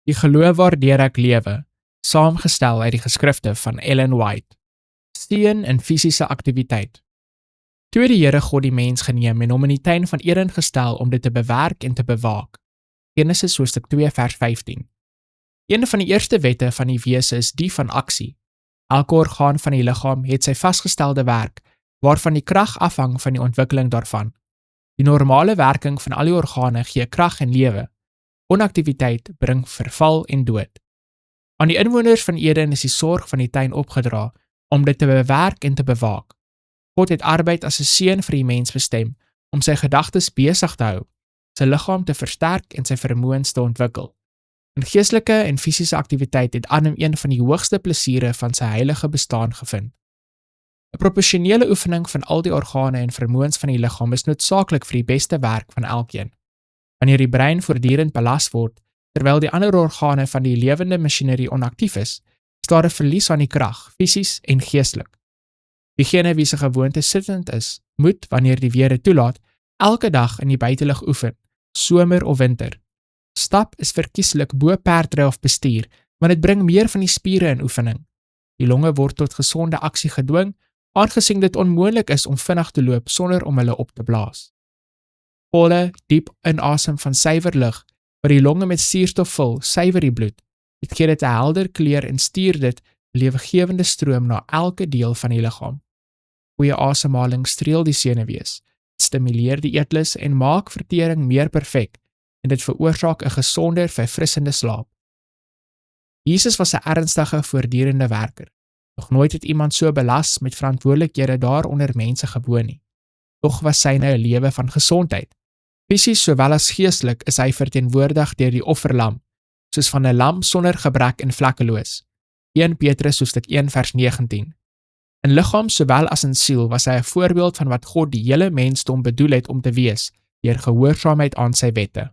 Die geloof waardeur ek lewe, saamgestel uit die geskrifte van Ellen White. Steun in fisiese aktiwiteit. Toe die Here God die mens geneem en hom in die tuin van Eden gestel om dit te bewerk en te bewaak. Genesis hoofstuk 2 vers 15. Een van die eerste wette van die wese is die van aksie. Elke orgaan van die liggaam het sy vasgestelde werk, waarvan die krag afhang van die ontwikkeling daarvan. Die normale werking van al die organe gee krag en lewe. Onaktiwiteit bring verval en dood. Aan die inwoners van Eden is die sorg van die tuin opgedra om dit te bewerk en te bewaak. God het arbeid as 'n seën vir die mens bestem om sy gedagtes besig te hou, sy liggaam te versterk en sy vermoëns te ontwikkel. In geestelike en fisiese aktiwiteit het Adam een van die hoogste plesiere van sy heilige bestaan gevind. 'n Proporsionele oefening van al die organe en vermoëns van die liggaam is noodsaaklik vir die beste werk van elkeen. Wanneer die brein voortdurend belas word, terwyl die ander organe van die lewende masjinerie onaktief is daar 'n verlies aan die krag, fisies en geestelik. Diegene wie se gewoonte sittend is, moet, wanneer die weer dit toelaat, elke dag in die buitelug oefen, somer of winter. Stap is verkieslik bo perdry of bestuur, want dit bring meer van die spiere in oefening. Die longe word tot gesonde aksie gedwing, aangesien dit onmoontlik is om vinnig te loop sonder om hulle op te blaas. Volle, diep inasem van suiwer lug, wat die longe met suurstof vul, suiwer die bloed. Dit gee dit 'n helder kleur en stuur dit 'n lewegewende stroom na elke deel van die liggaam. Goeie asemhaling streel die senuwees, dit stimuleer die eetlus en maak vertering meer perfek, en dit veroorsaak 'n gesonder, verfrissende slaap. Jesus was 'n ernstige, voortdurende werker. Nog nooit het iemand so belas met verantwoordelikhede daaronder mense gewoon nie. Tog was syne 'n lewe van gesondheid. Fisies sowel as geestelik is hy verteenwoordig deur die offerlam, soos van 'n lam sonder gebrek en vlekkeloos. 1 Petrus hoofstuk 1 vers 19. In liggaam sowel as in siel was hy 'n voorbeeld van wat God die hele mensdom bedoel het om te wees, deur gehoorsaamheid aan sy wette.